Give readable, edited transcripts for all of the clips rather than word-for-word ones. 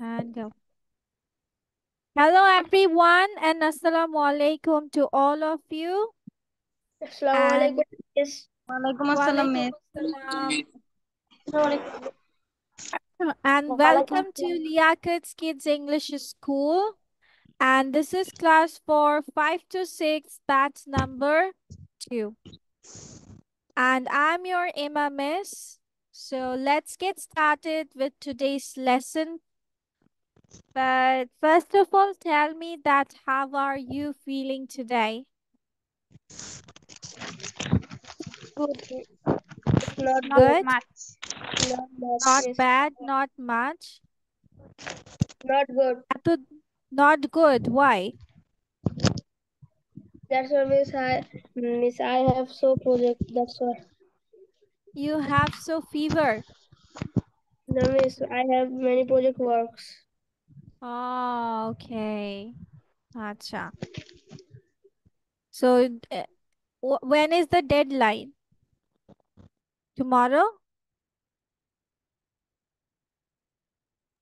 And go. Hello everyone and assalamu alaikum to all of you. Assalamualaikum. And Yes. Walaikum assalam, walaikum miss. assalam. Assalamualaikum. And Walaikum welcome to Liakat's Kids English School. And this is class for 5 to 6, batch number 2. And I'm your Emma Miss. So let's get started with today's lesson. But first of all, tell me that how are you feeling today? Good. Not Not good. Good? much. Not much. Not Miss. bad, not much. Not good. এত- Not good. Why? That's why Miss I have so project. That's why. You have so fever. No, Miss, I have many project works. Oh, okay. Acha. So, when is the deadline? Tomorrow?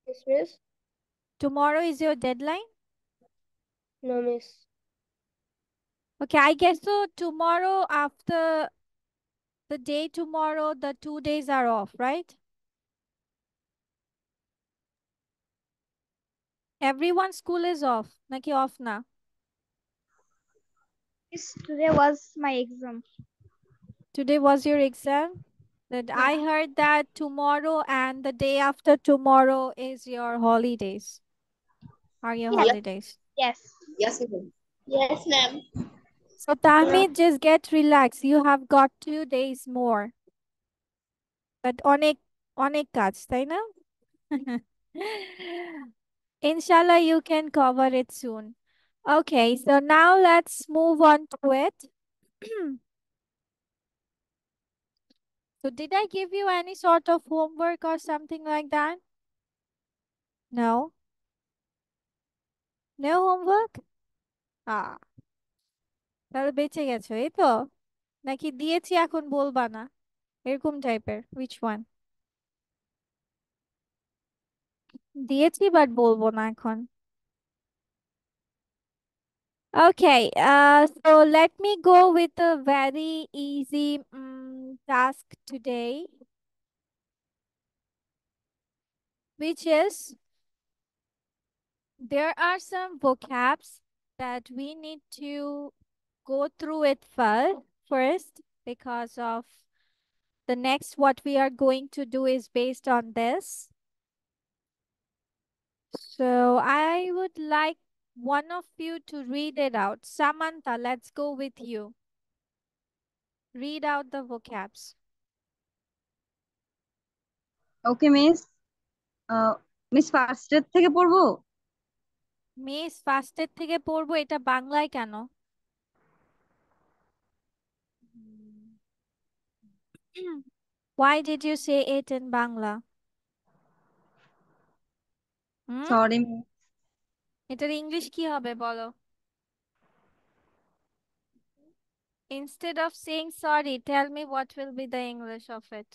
Yes, Miss. Tomorrow is your deadline? No, Miss. Okay, I guess so. Tomorrow, after the day tomorrow, the 2 days are off, right? Everyone's school is off. Naki off na? Miss, today was my exam. Today was your exam? That Yeah. I heard that tomorrow and the day after tomorrow is your holidays. Are your Yes. holidays? Yes. Yes, ma'am. Yes, ma'am. So Tahmid, just get relaxed. You have got 2 days more. But অনেক কাজ, তাই না? Inshallah, you can cover it soon. Okay, so now let's move on to it. So did I give you any sort of homework or something like that? No? No homework? Ah, তাহলে বেঁচে গেছো, এই তো? নাকি দিয়েছি এখন বলবা না? এরকম টাইপের, which one? দিয়েছি বাট বলবো না এখন। Okay, so let me go with a very easy task today, which is there are some vocabs that we need to go through it first because of the next what we are going to do is based on this. So I would like one of you to read it out. Samantha, let's go with you. Read out the vocabs. Okay miss. Miss ফার্স্টের থেকে পড়বো? Miss ফার্স্টের থেকে পড়বো, এটা বাংলায় কেন? Why did you say it in Bangla? Hmm? Sorry. এটার ইংলিশ কি হবে বলো? Instead of saying sorry, tell me what will be the English of it.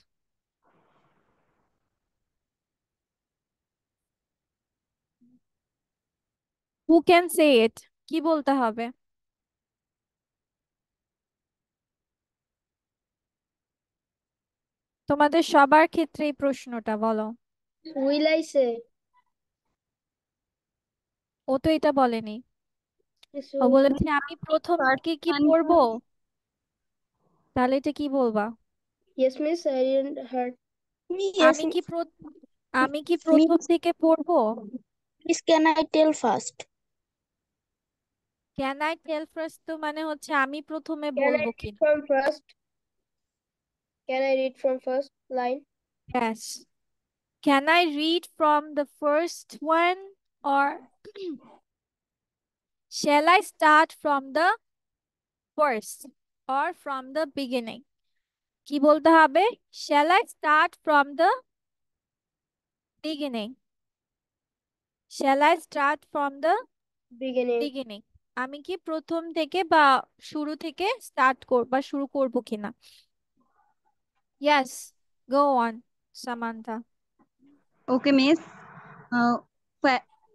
Who can say it? কি বলতে হবে? তোমাদের সবার ক্ষেত্রে এই প্রশ্নটা বলো। Will I say? ও তো এটা বলেনি। Yes, O will. বলেছে আমি প্রথম থেকে কি পড়বো? তাহলে এটা কি বলবা? Yes, Miss. I didn't heard. আমি কি আমি কি প্রথম থেকে পড়বো? Miss, can I tell first? Can I tell first তো মানে হচ্ছে আমি প্রথমে Can I বলবো read কিনা। from first? Can I read from first line? Yes. Can I read from the first one or shall I start from the first or from the beginning? কি বলতে হবে? Shall I start from the beginning? Shall I start from the Beginning. beginning? আমি কি প্রথম থেকে বা শুরু থেকে শুরু করব কিনা? Yes, go on, Samantha. Okay miss.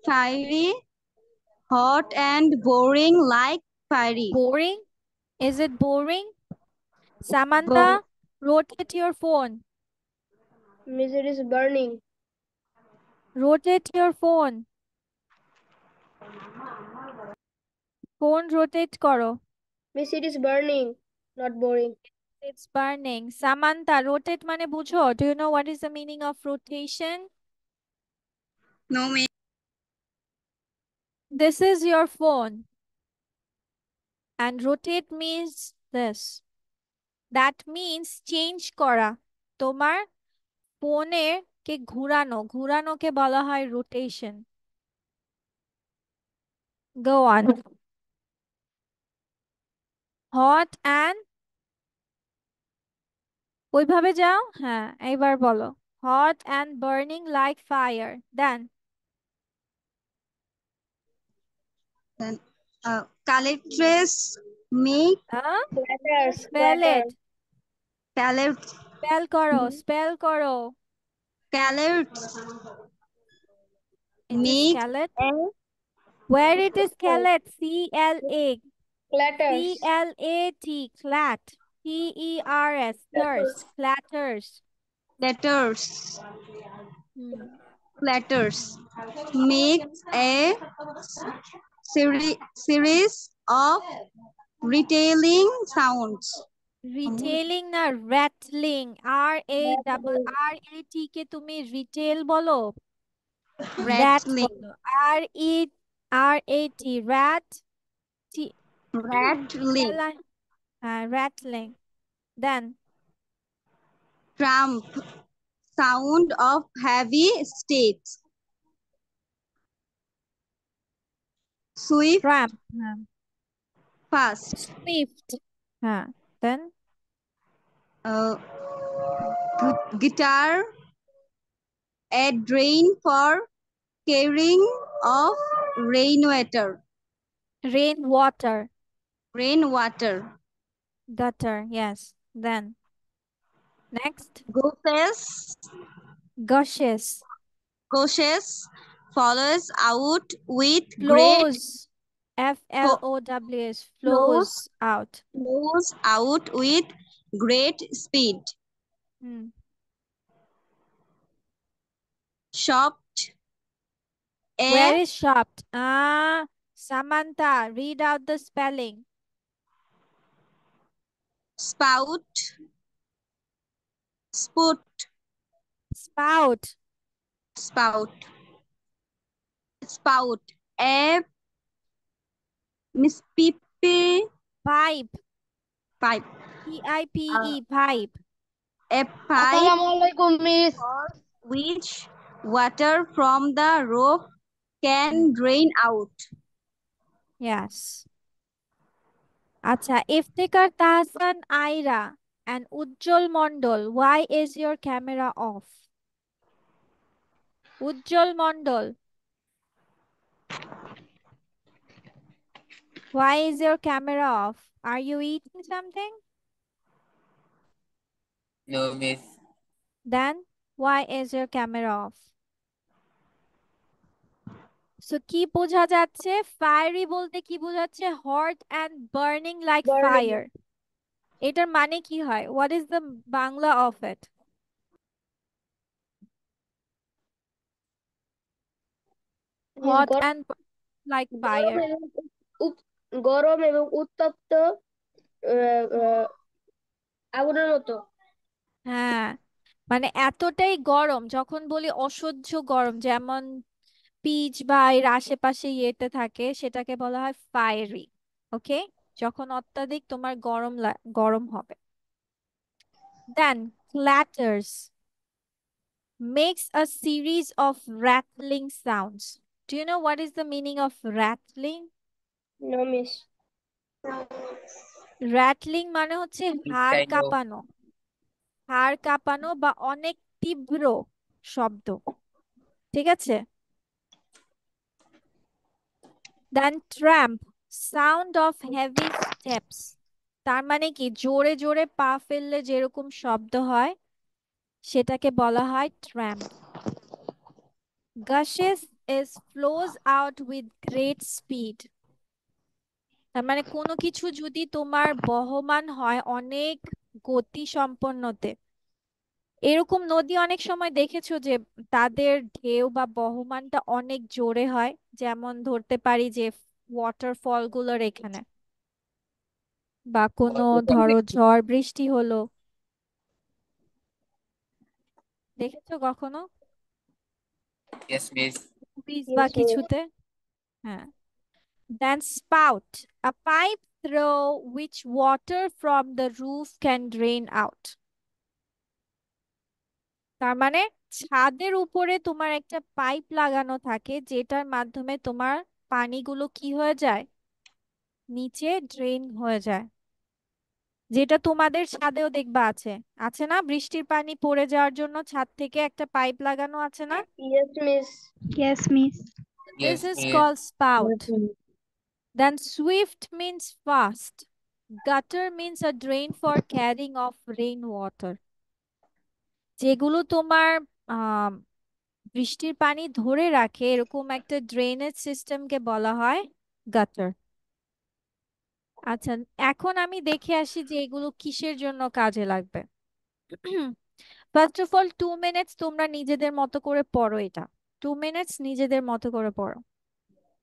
fiery, hot and boring like fiery. Boring? Is it boring? Samantha, Bo- rotate your phone. Miss, it is burning. Rotate your phone. Phone rotate করো. Miss, it is burning, not boring. It's burning. Samantha, rotate মানে বুঝো? Do you know what is the meaning of rotation? no, miss. This is your phone. And rotate means this. That means change করা. তোমার ফোনের কে ঘুরানো, ঘুরানোকে বলা হয় rotation. Go on. Hot and ওইভাবে যাও, হ্যাঁ এইবার বলো। Hot and burning like fire. Then Then, collectress make Clatters, spell it. callet Spell করো, spell করো. callets It is make scallet. a Where it is scallet? C-L-A. clatters. C-L-A-T. Clat. T-E-R-S. Thirst. Clatters. letters Hmm. letters make a series of retailing sounds. Retailing না rattling. R-A-T কে তুমি retail বলো? Rat Rattling. বলো। R-E-R-A-T. Rat. T. Rattling. Rattling. Then Tramp. Sound of heavy states. Swift. tramp. Fast. Swift. Then Guitar. A drain for carrying of rainwater. rainwater. Rainwater. Gutter. Yes. Then next. Gushes. Gushes. Gushes follows out with great Flows. F-L-O-W-S. Flows out. flows out with great speed. Shopped. Where is shopped? Samantha, read out the spelling. Spout. Spout. Spout. Spout. Spout. A Miss Pipe. Pipe. Pipe. P-I-P-E. Pipe. A pipe Assalamualaikum, Miss. which water from the roof can drain out. Yes. Acha, Iftikhar Tahsan Aira and Ujjwal Mondol, why is your camera off? Ujjwal Mondol, why is your camera off? Are you eating something? No, miss. Then why is your camera off? So কি বোঝা যাচ্ছে? Fiery বলতে কি বোঝাচ্ছে? Hot and burning like Burning. fire. এটার মানে কি হয়? What is the Bangla of it? Hot and like fire. গরম এবং উত্তপ্ত আগুনের মতো। হ্যাঁ, মানে এতটাই গরম, যখন বলি অসহ্য গরম, যেমন পিচ বা এর আশেপাশে ইয়েতে থাকে, সেটাকে বলা হয় ফায়ারি। ওকে, যখন অত্যাধিক তোমার গরম হবে। দেন clatters makes a series of rattling sounds. Do you know what is the meaning of rattling? No, miss. rattling মানে হচ্ছে হাড় Kind of. কাঁপানো, হাড় কাঁপানো বা অনেক তীব্র শব্দ, ঠিক আছে? Then tramp, sound of heavy steps, তার মানে কি জোরে জোরে পা ফেললে যেরকম শব্দ হয় সেটাকে বলা হয় tramp. গাশেস is flows out with great speed. তার মানে কোনো কিছু যদি তোমার বহমান হয় অনেক গতি সম্পন্নতে, এরকম নদী অনেক সময় দেখেছো যে তাদের ঢেউ বা বহমানটা অনেক জোরে হয়, যেমন ধরতে পারি যে ওয়াটারফল গুলোর এখানে, বা কোনো ধরো ঝড় বৃষ্টি হলো, দেখেছো কখনো Yes, miss. ব্রিজ বা Yes, miss. কিছুতে? হ্যাঁ। Then spout, a pipe through which water from the roof can drain out. তার মানে ছাদের উপরে তোমার একটা পাইপ লাগানো থাকে যেটার মাধ্যমে তোমার পানিগুলো কি হয়ে যায়, নিচে ড্রেন হয়ে যায়। যেটা তোমাদের ছাদেও দেখবা আছে, আছে না? বৃষ্টির পানি পড়ে যাওয়ার জন্য ছাদ থেকে একটা পাইপ লাগানো আছে না? Yes, miss. Yes, miss. This Yes, is miss. called spout. Then swift means fast. Gutter means a drain for carrying of rainwater. যেগুলো তোমার আহ বৃষ্টির পানি ধরে রাখে এরকম একটা ড্রেনেজ সিস্টেমকে বলা হয় গাটার। আচ্ছা, এখন আমি দেখে আসি যে এগুলো কিসের জন্য কাজে লাগবে। ফার্স্ট অফ অল 2 মিনিটস তোমরা নিজেদের মতো করে পড়ো এটা, 2 মিনিটস নিজেদের মতো করে পড়ো,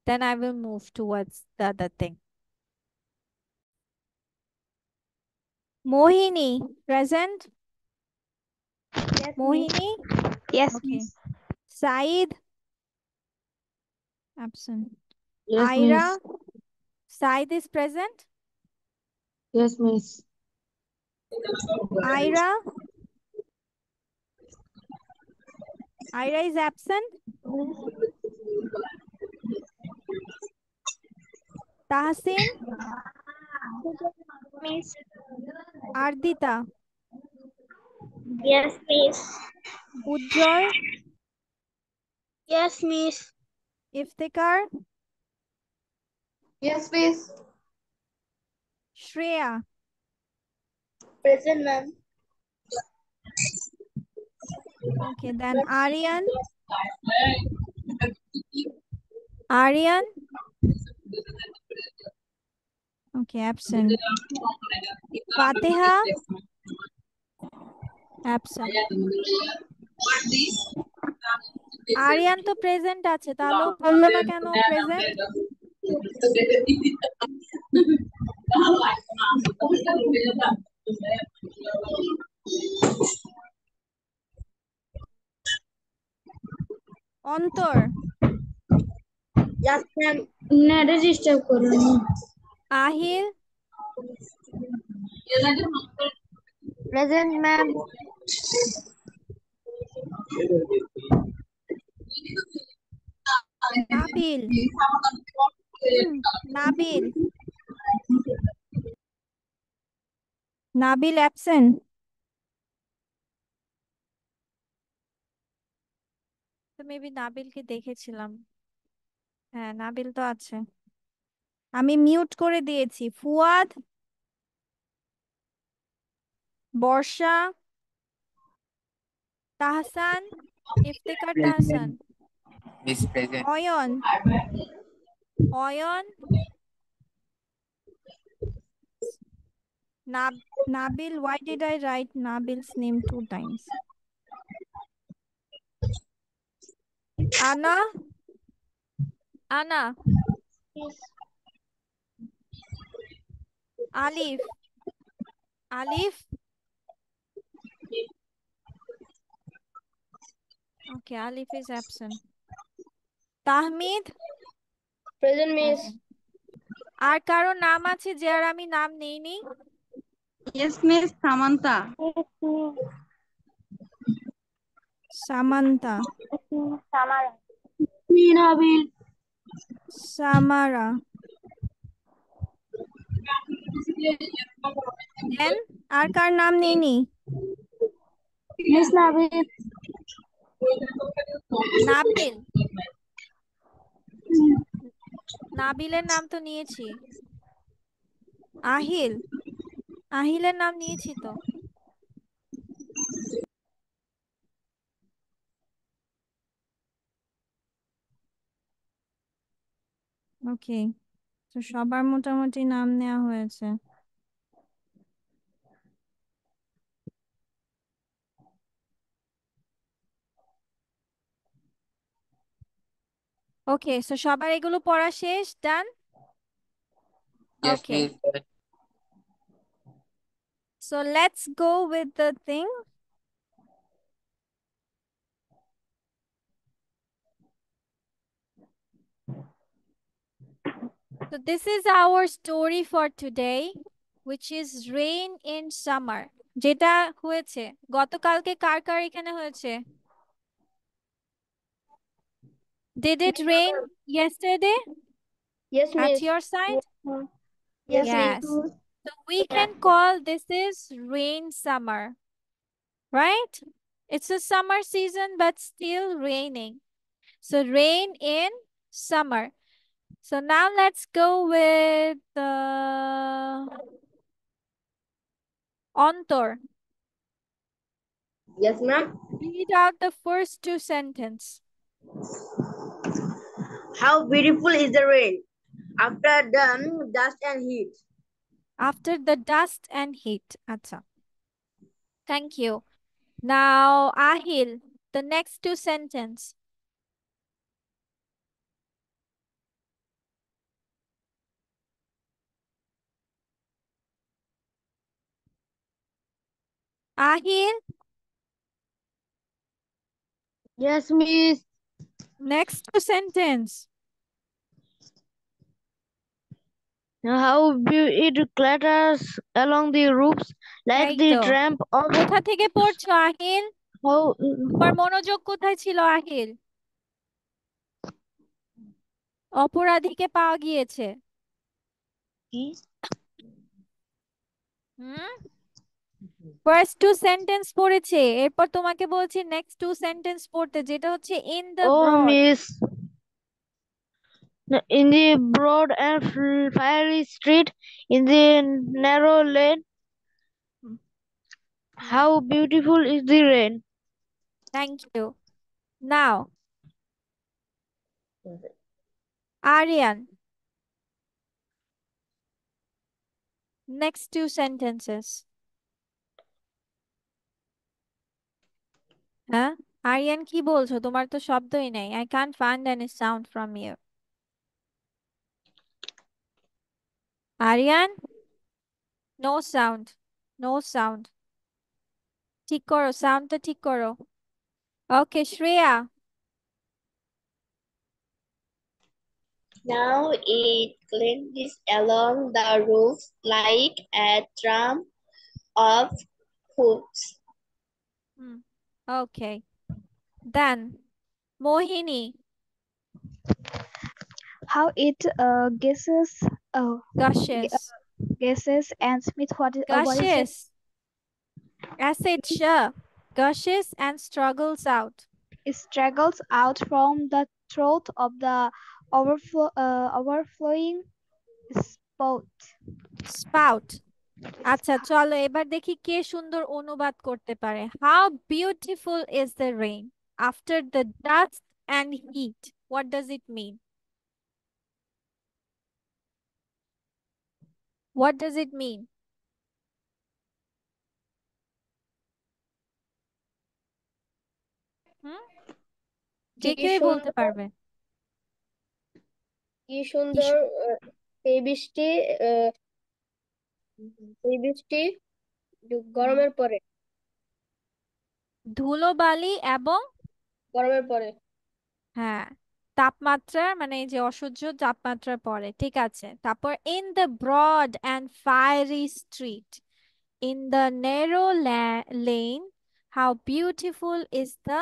then I will move towards the other thing. Mohini present? Yes, miss. Mohini? Yes, Okay. miss. Said? Absent. Yes, Ira? miss. Said is present? Yes, miss. Ira? Ira is absent? Tahsin? Miss. Ardita? Yes, miss. Ujjwal? Yes, miss. Iftikhar? Yes, miss. Shreya? Present, ma'am. Okay, then Aryan? Aryan? Okay, absent. Fatiha? Absent. Aryan তো present আছে, তাহলে ও বললো না কেন present? অন্তর? Yes, ma'am. না register করুন। Ahil? Present, ma'am. Nabil? Nabil? Nabil absent? তো মেবি নাবিলকে দেখেছিলাম। হ্যাঁ, নাবিল তো আছে, আমি মিউট করে দিয়েছি। ফুয়াদ? বর্ষা? Tahsan? Iftekhar Tahsan? Miss present. Ayan? Ayan? Nabil, why did I write Nabil's name 2 times? Anna? Anna? Alif? Alif? Okay, Alif is absent. Tahmid? Present, miss. আর কারো নাম আছে যার আমি নাম নেইনি? Yes, miss. Samantha. Samantha? Samara. Nabil. Samara? Then আর কার নাম নেইনি? Miss Nabil. নাবিল? নাবিলের নাম তো নিয়েছি। আহিল? আহিলের নাম নিয়েছি তো। ওকে, তো সবার মোটামুটি নাম নেওয়া হয়েছে। ওকে, সো সবার এগুলো পড়া শেষ, ডান? Yes, Okay, Miss. so let's go with the thing. So this is our story for today, which is rain in summer. যেটা হয়েছে গতকালকে কার কার এখানে হয়েছে? Did it rain yesterday Yes, at miss. your side? Yes, Yes. So we can call this is rain summer, right? It's a summer season, but still raining. So rain in summer. So now let's go with Antor. Yes, ma'am. Read out the first two sentences. How beautiful is the rain after the dust and heat. After the dust and heat. Acha. Thank you. Now, Ahil, the next two sentences. Ahil, Yes, miss. next two sentences. How it clatters along the roofs like এই the তো। tramp of কোথা থেকে পড়ছো Ahil? how তোমার মনোযোগ কোথায় ছিল আহিল? অপরাধীকে পাওয়া গিয়েছে। হুম, ফার্স্ট টু সেন্টেন্স পড়েছে, এরপর তোমাকে বলছি নেক্সট টু সেন্টেন্স পড়তে, যেটা হচ্ছে in the oh broad. miss. In the broad and fiery street, in the narrow lane, how beautiful is the rain. Thank you. Now, Aryan, next two sentences. হ্যাঁ, আরিয়ান কি বলছো? তোমার তো শব্দই নেই। I can't find any sound from you. Aryan, no sound, no sound. ঠিক করো, সাউন্ডটা ঠিক করো। ওকে, Shreya, Now it clings along the roof like a drum of hoops. Okay, then Mohini, How it guesses gushes, guesses and Smith what is what is it? Gushes, acid gushes and struggles out. It straggles out from the throat of the overflowing spout. আচ্ছা চলো এবার দেখি কে সুন্দর অনুবাদ করতে পারে। How beautiful is the rain after the dust and heat. What does it mean? What does it mean? হুম, যে কেউই বলতে পারবে। কি সুন্দর এই বৃষ্টি গরমের পরে ধুলোবালি এবং গরমের পরে হ্যাঁ তাপমাত্রার মানে এই যে অসহ্য তাপমাত্রার পরে, ঠিক আছে। তারপর in the broad and fiery street, in the narrow lane, how beautiful is the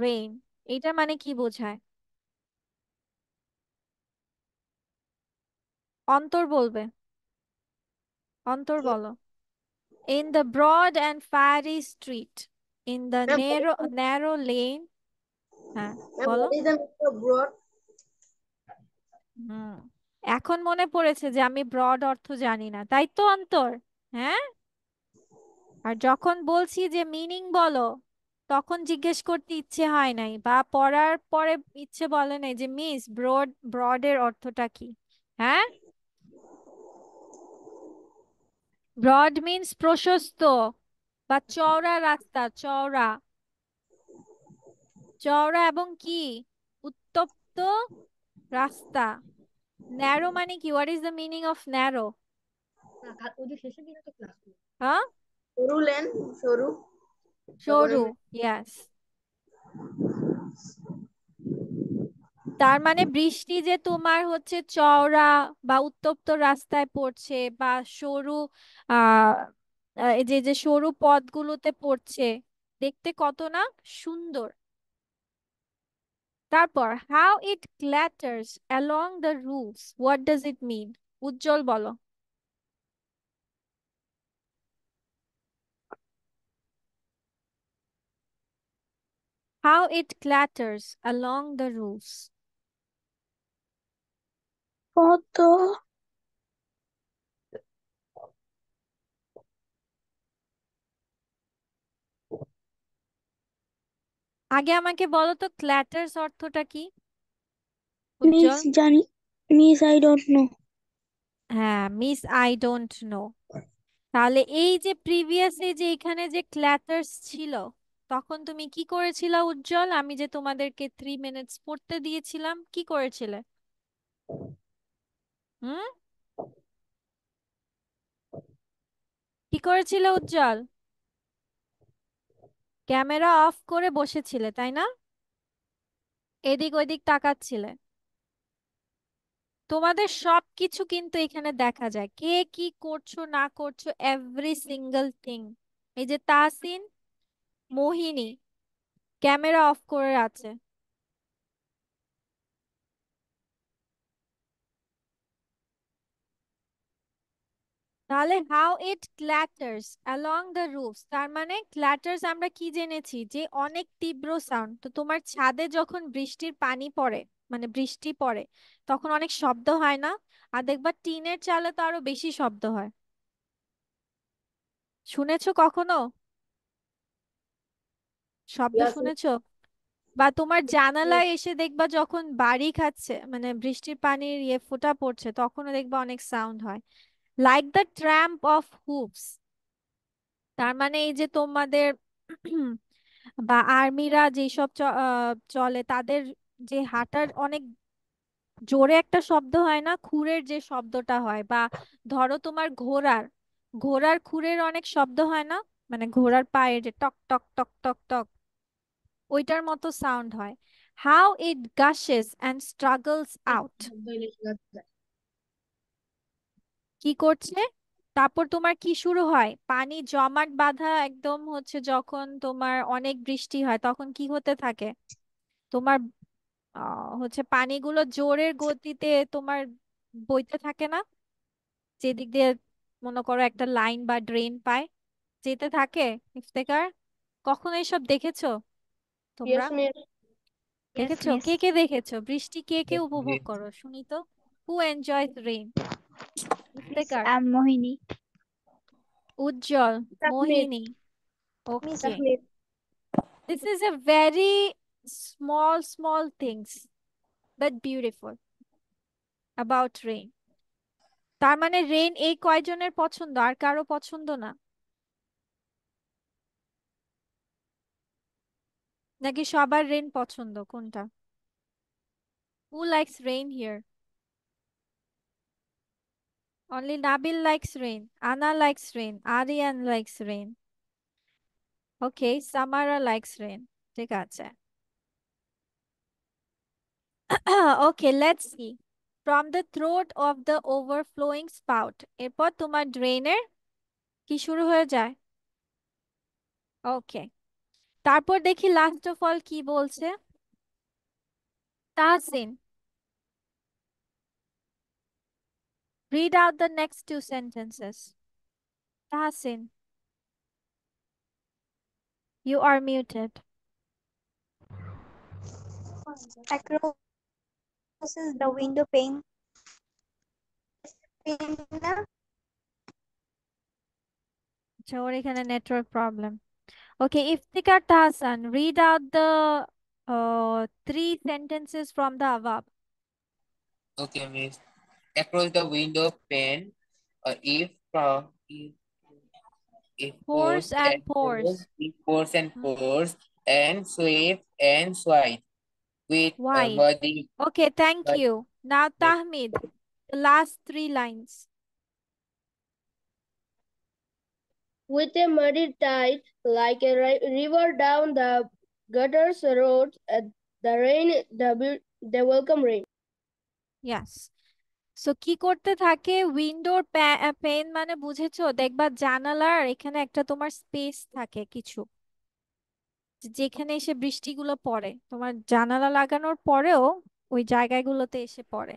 rain. এটা মানে কি বোঝায়? অন্তর বলবে, অন্তর বলো। In the broad and fiery street, in the narrow lane. হ্যাঁ বলো। হুম, এখন মনে পড়েছে যে আমি ব্রড অর্থ জানি না, তাই তো অন্তর? হ্যাঁ, আর যখন বলছি যে মিনিং বলো, তখন জিজ্ঞেস করতে ইচ্ছে হয় নাই, বা পড়ার পরে ইচ্ছে বলে নাই যে মিস ব্রডের অর্থটা কি? হ্যাঁ, ব্রড মিন্স প্রশস্ত বা চওড়া রাস্তা, চওড়া, চওড়া এবং কি উত্তপ্ত রাস্তা। ন্যারো মানে কি? What is the meaning of narrow? হ্যাঁ, সরু লেন, সরু। সরু, ইয়াস। তার মানে বৃষ্টি যে তোমার হচ্ছে চওড়া বা উত্তপ্ত রাস্তায় পড়ছে, বা সরু আহ এই যে যে সরু পথগুলোতে পড়ছে, দেখতে কত না সুন্দর। তারপর how it clatters along the roofs, what does it mean? Ujjwal বলো। How it clatters along the roofs. কত আগে আমাকে বলো তো ক্ল্যাটার্স অর্থটা কি মিস উজ্জ্বল? জানি, মিস আই ডোন্ট নো। হ্যাঁ, মিস আই ডোন্ট নো। তাহলে এই যে প্রিভিয়াসে যে এখানে যে ক্ল্যাটার্স ছিল, তখন তুমি কি করেছিলা উজ্জ্বল? আমি যে তোমাদেরকে 3 মিনিটস পড়তে দিয়েছিলাম, কি করেছিলে? হুম, কি করেছিলে উজ্জ্বল? ক্যামেরা অফ করে বসেছিলে, তাই না? এদিক ওইদিক তাকাচ্ছিলে। তোমাদের সবকিছু কিন্তু এখানে দেখা যায়, কে কি করছো না করছো, এভরি সিঙ্গেল থিং। এই যে তাহসিন, মোহিনী ক্যামেরা অফ করে আছে। তাহলে how it clatters along the roofs, তার মানে ক্ল্যাটার্স আমরা কি জেনেছি যে অনেক তীব্র সাউন্ড। তো তোমার ছাদে যখন বৃষ্টির পানি পড়ে, মানে বৃষ্টি পড়ে, তখন অনেক শব্দ হয় না? আর দেখবা টিনের চালে তো আরো বেশি শব্দ হয়। শুনেছো কখনো শব্দ Yes, শুনেছো? বা তোমার yes. জানালায় এসে দেখবা যখন বাড়ি খাচ্ছে, মানে বৃষ্টির পানির ফোঁটা পড়ছে, তখনও দেখবা অনেক সাউন্ড হয়, like the tramp of hoops. তার মানে এই যে তোমাদের বা আর্মিরা যেসব চলে, তাদের যে হাঁটার অনেক জোরে একটা শব্দ হয় না, খুরের যে শব্দটা হয়, বা ধরো তোমার ঘোড়ার ঘোড়ার খুরের অনেক শব্দ হয় না, মানে ঘোড়ার পায়ের যে টক টক টক টক টক, ওইটার মতো সাউন্ড হয়। How it gushes and struggles out, কি করছে? তারপর তোমার কি শুরু হয়? পানি জমাট বাঁধা একদম হচ্ছে, যখন তোমার অনেক বৃষ্টি হয় তখন কি হতে থাকে? তোমার হচ্ছে পানিগুলো জোরের গতিতে তোমার বইতে থাকে না, যেদিক দিয়ে মনে করো একটা লাইন বা ড্রেন পায়, যেতে থাকে। ইফতেখার, কখনো এসব দেখেছো তোমরা? Yes, miss. Yes, দেখেছো? miss. কে কে দেখেছো? বৃষ্টি কে কে Yes, উপভোগ miss. করো শুনি তো? Who enjoy rain? Miss, Iftekhar, I'm Mohini. Ujjwal, Submit. Mohini. Miss okay, Submit. this is a very small things but beautiful about rain. তার মানে রেইন এই কয়জনের পছন্দ, আর কারো পছন্দ না? নাকি সবার রেইন পছন্দ, কোনটা? Who likes rain here? Only Nabil likes rain, Anna likes rain, Aryan likes rain. Okay, Samara likes rain. ঠিক আছে। Okay, let's see. From the throat of the overflowing spout, এরপর তোমার ড্রেনের কি শুরু হয়ে যায়? ওকে, তারপর দেখি লাস্ট অফ অল কি বলছে। Tahsin, read out the next two sentences. Tasin, you are muted. Across the window pane. আচ্ছা, ওর এখানে network problem. Okay, Iftikhar Tahsan, read out the three sentences from the above. Okay, miss. Across the window pane, if from if Pores and pores. if pours and Hmm? pours, and swift and swipe with Wide. body. Okay, thank But you. Now, yes, Tahmid, the last three lines. With a muddy tide, like a river down the gutters roads, the rain, the welcome rain. Yes. So কি করতে থাকে উইন্ডোর pen মানে বুঝেছো, দেখবা জানালার এখানে একটা তোমার স্পেস থাকে কিছু, যেখানে এসে বৃষ্টিগুলো পড়ে, তোমার জানালা লাগানোর পরেও ওই জায়গাগুলোতে এসে পড়ে।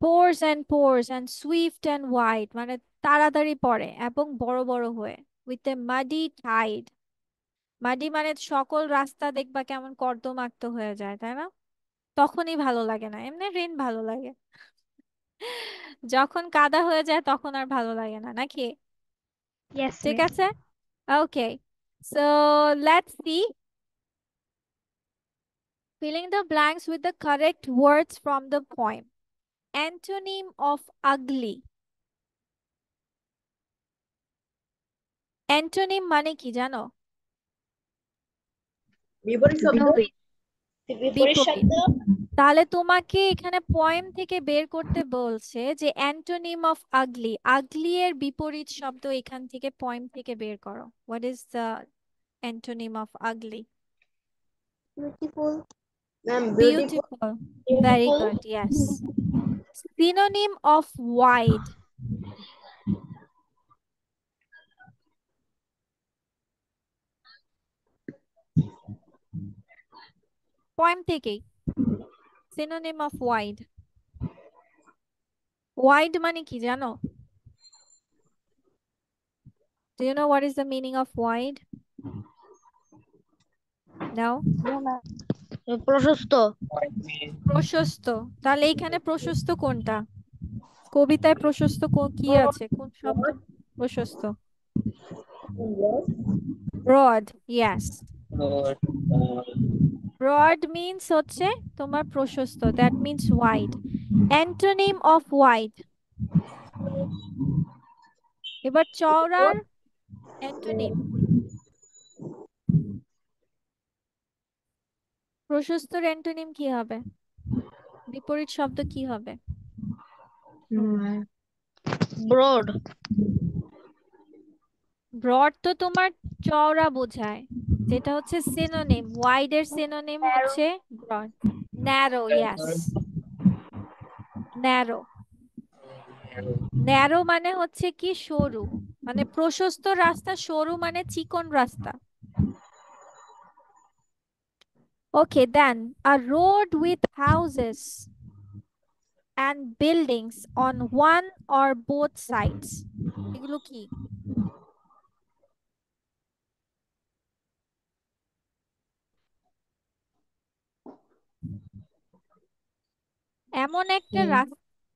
Pours and pours and swift and wide মানে তাড়াতাড়ি পড়ে এবং বড় বড় হয়ে। With a muddy tide, muddy মানে সকল রাস্তা দেখবা কেমন কর্দমাক্ত হয়ে যায়, তাই না? তখনই ভালো লাগে না, এমনি রেন ভালো লাগে। যখন কাদা হয়ে যায় তখন আর ভালো লাগে না, নাকি? Yes, ঠিক miss. আছে, okay. So let's see, filling the blanks with the correct words from the poem. Antonym of ugly. Antonym মানে কি জানো? বিপরীত শব্দ। বিপরীত। তাহলে তোমাকে এখানে পয়েম থেকে বের করতে বলছে যে অ্যান্টোনিম অফ আগলি, আগলি এর বিপরীত শব্দ এখান থেকে পয়েম থেকে বের করো। What is the antonym of ugly? Beautiful. Ma'am Beautiful. Very good. Yes. Synonym of wide. Poem থেকেই synonym of wide. Wide মানে কি জানো? Do you know what is the meaning of wide? No? প্রশস্ত। what means প্রশস্ত। তাহলে এখানে প্রশস্ত কোনটা? কবিতায় প্রশস্ত কি আছে, কোন শব্দ প্রশস্ত? Broad. Yes, Lord, broad means হচ্ছে তোমার প্রশস্ত, that means wide. Antonym of wide, এবার চওড়ার অ্যান্টোনিম। প্রশস্তর অ্যান্টোনিম কি হবে? বিপরীত শব্দ কি হবে? ব্রড। ব্রড তো তোমার চওড়া বোঝায়, যেটা হচ্ছে সিনোনিম। ওয়াইড এর সিনোনিম হচ্ছে broad. Narrow. Yes, narrow. Narrow মানে হচ্ছে কি সরু, মানে প্রশস্ত রাস্তা, সরু মানে চিকন রাস্তা। Okay, then a road with houses and buildings on one or both sides. এগুলো কি?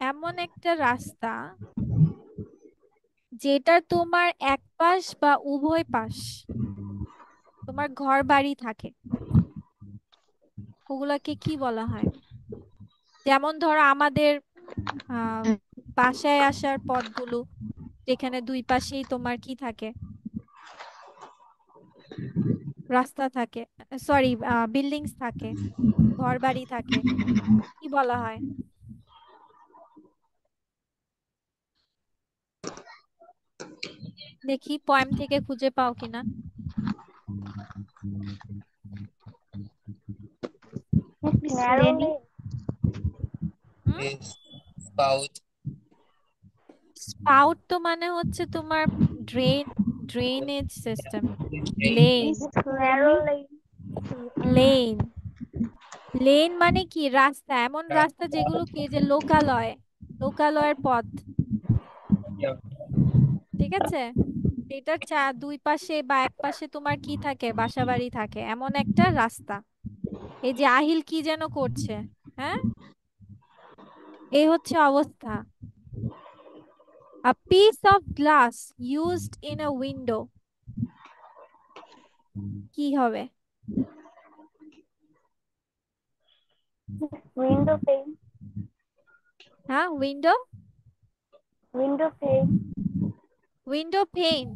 এমন একটা রাস্তা যেটা তোমার এক পাশ বা উভয় পাশ তোমার ঘর বাড়ি থাকে, ওগুলাকে কি বলা হয়? যেমন ধরো আমাদের বাসায় আসার পথগুলো, যেখানে দুই পাশেই তোমার কি থাকে, রাস্তা থাকে, সরি বিল্ডিংস থাকে, ঘর বাড়ি থাকে, কি বলা হয়? দেখি পয়েম থেকে খুঁজে পাও কিনা। is spout, স্পাউট তো মানে হচ্ছে তোমার drainage system. Lane. Narrow lane. Lane, lane মানে কি রাস্তা, এমন রাস্তা যেগুলো কি যে লোকালয়ের পথ, ঠিক আছে? এটার দুই পাশে বা এক পাশে তোমার কি থাকে, বাসাবাড়ি থাকে, এমন একটা রাস্তা। এই যে আহিল কি যেন করছে, হ্যাঁ, এই হচ্ছে অবস্থা। A piece of glass used in a window. কি হবে? Window pane. হ্যাঁ, window Window pane. Window pane.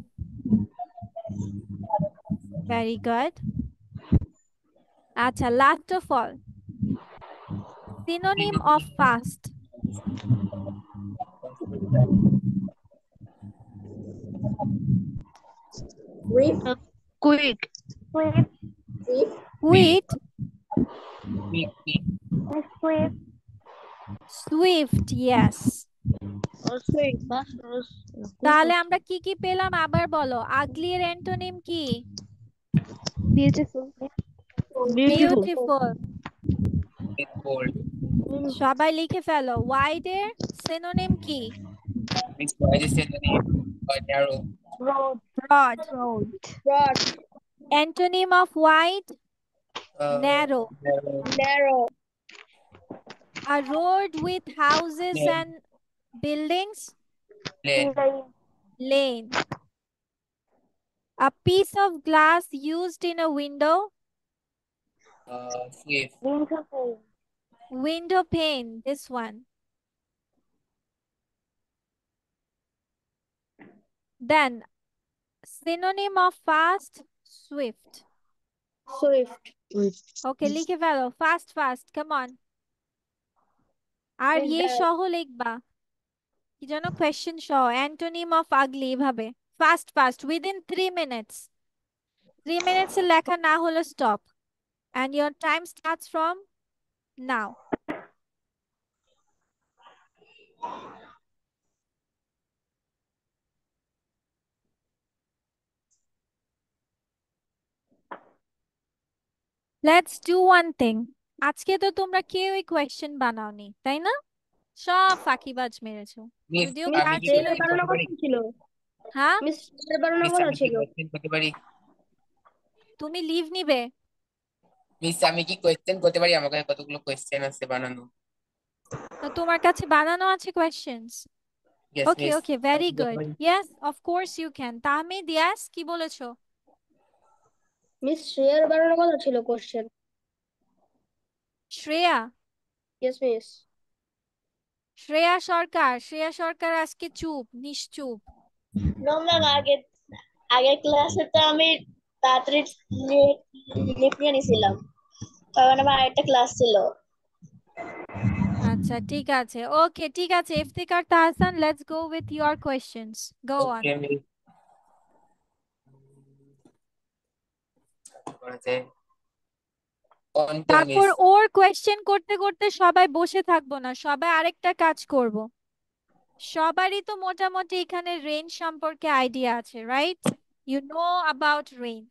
Very good. আচ্ছা, last of all, synonym of fast. Swift, Quick. Swift. swift, quick, Quick, quick. Swift. Swift, yes. Quick. Fast. তাহলে আমরা কি কি পেলাম আবার বলো। আগলি এর অ্যান্টোনিম কি? Beautiful. Beautiful. Beautiful. It's cold. সবাই লিখে ফেলো। ওয়াইড এর সিনোনিম কি? Miss, why is the name? Narrow. Broad. Broad. Road. Broad. Antonym of wide, narrow. Narrow. Narrow. A road with houses Lane. and buildings, Lane. Lane. lane. A piece of glass used in a window, Swift. Window pane. window pane, this one. Then synonym of fast, swift. Swift. Okay, লিখে ফেলো। Fast, fast, come on. R Is ইয়ে that- সহ লিখবা, কি যেন question সহ। Antonym of আগলি এভাবে fast fast within 3 minutes। 3 minutes এর লেখা না হলে stop, and your time starts from now. Let's do one thing. আজকে তো তোমরা কেউই কোয়েশ্চেন বানাওনি, তাই না? সব ফাঁকিবাজ মেরেছো। Miss, যদিও আমি ক্লাস কি ছিল question একটু। করতে পারি? ছিল হ্যাঁ, মিস বানানো Miss, কথা আমি কি ছিল question করতে পারি? তুমি লিভ নিবে। Miss, আমি কি question করতে পারি? আমার কাছে কতগুলো question আছে বানানো। তো তোমার কাছে বানানো আছে questions? Yes, okay miss. Okay, very আমি করতে গুড। পারি? Yes, of course you can. Tahmid, yes, কি বলেছো? মিস শ্রেয়ার বানানো কথা ছিল question. Shreya, yes miss. Shreya Sarkar. Shreya Sarkar আজকে চুপ, নিশ্চুপ। ম্যাম আগের ক্লাসে তো আমি তাড়াতাড়ি লিখ নিয়ে নিছিলাম, কারণ আমার আরেকটা ক্লাস ছিল। আচ্ছা ঠিক আছে, ওকে ঠিক আছে। Iftikhar Tahsan, let's go with your questions, go on. Okay, miss. করেছে। Contour, তারপর miss. ওর কোয়েশ্চেন করতে করতে সবাই বসে থাকবো না, সবাই আরেকটা কাজ করব। সবারই তো মোটামুটি এখানে রেইন সম্পর্কে আইডিয়া আছে, right? You know about rain,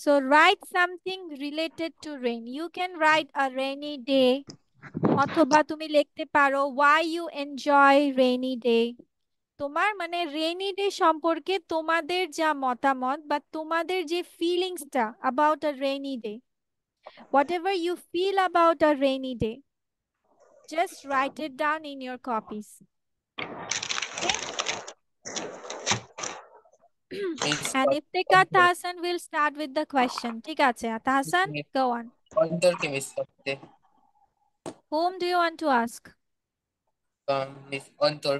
so write something related to rain. You can write a rainy day, অথবা তুমি লিখতে পারো why you enjoy rainy day. তোমার মানে রেইনি ডে সম্পর্কে তোমাদের যা মতামত বা তোমাদের যে ফিলিংসটা about a rainy day, whatever you feel about a rainy day, just write it down in your copies. Okay? Miss, And Iftikhar Tahsan will start with the question. ঠিক আছে, Tahsan, go on. Contour কি miss করতে? Whom do you want to ask? Miss, contour.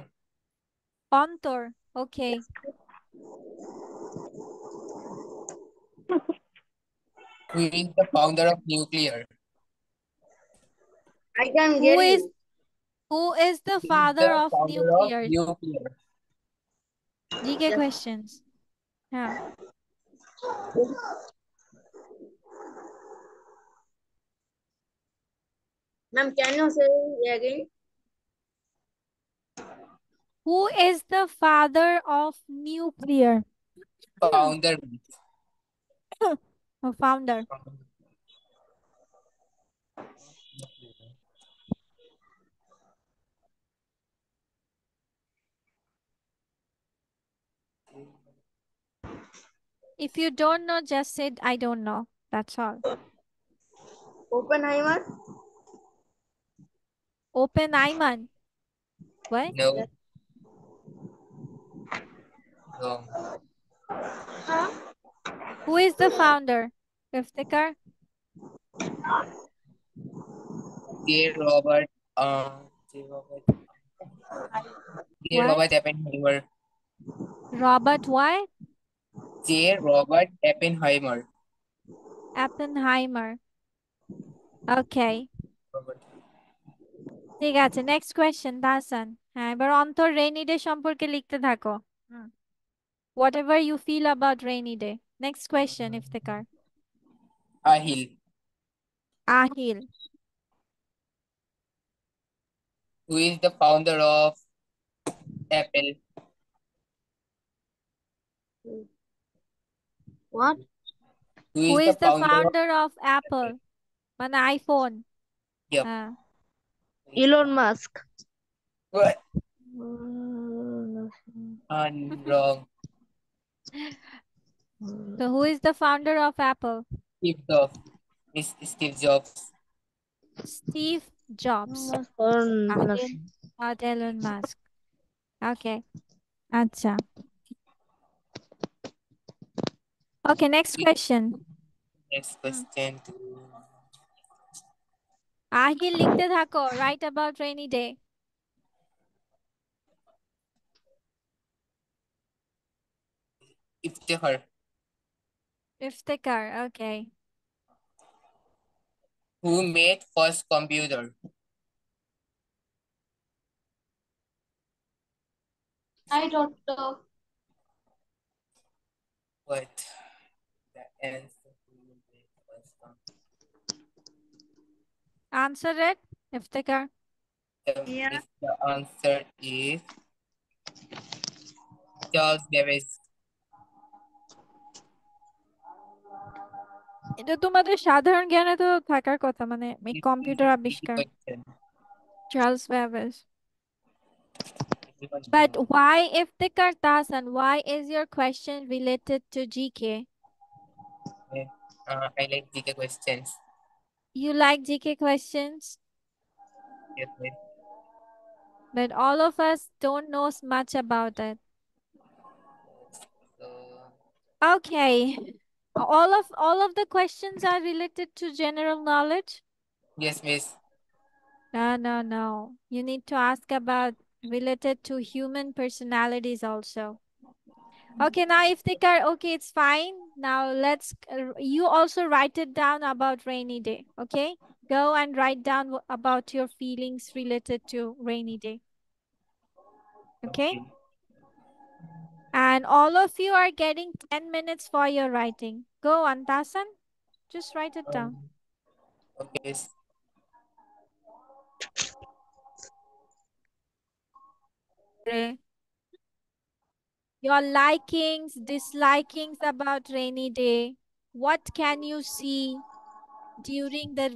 Antor. Okay. Who is the founder of nuclear? I can Who get is you. who is the Who is father the of founder nuclear? of nuclear? GK Yes. questions. Yeah. Ma'am, can you say again? Who is the father of nuclear? Founder, miss. Oh, founder. If you don't know, just say I don't know. That's all. Oppenheimer? Oppenheimer. What? No. Wrong. Who is the founder? Iftikhar? J. Robert. J. Robert. J. What? Robert Oppenheimer. Robert why? J. Robert Oppenheimer. Oppenheimer. Okay. Robert. ঠিক আছে next question দাসান হ্যাঁ এবার অন্তর rainy day সম্পর্কে লিখতে থাকো whatever you feel about rainy day. Next question, Iftikhar. Ahil. Ahil. Who is the founder of Apple? What? Who is the founder of Apple? মানে iPhone. Yep. Elon Musk. What? Wrong. So who is the founder of Apple? Steve Jobs. Miss Steve Jobs. Steve Jobs. Ahil. Not Elon Musk. Okay. Acha. Okay, next question. Next question. Ahil লিখতে থাকো. Write about rainy day. Iftikhar. Iftikhar. Okay. Who made first computer? I don't know. What? The answer. Answer it, Iftikhar. The answer is Charles Babbage. এটা তোমাদের সাধারণ জ্ঞানে তো থাকার কথা মানে এই কম্পিউটার আবিষ্কার Charles Babbage But why Iftikhar Tasan, why is your question related to GK? I like GK questions. You like GK questions? Yes, miss. But all of us don't know much about it. So, Okay. All of the questions are related to general knowledge? yes, miss. No. You need to ask about related to human personalities also. Okay, now Iftikhar, okay, it's fine. Now let's, you also write it down about rainy day, okay? Go and write down about your feelings related to rainy day. Okay? And all of you are getting 10 minutes for your writing. Go, Antasan, just write it down. Okay, miss. Your likings, dislikings about rainy day. What can you see during the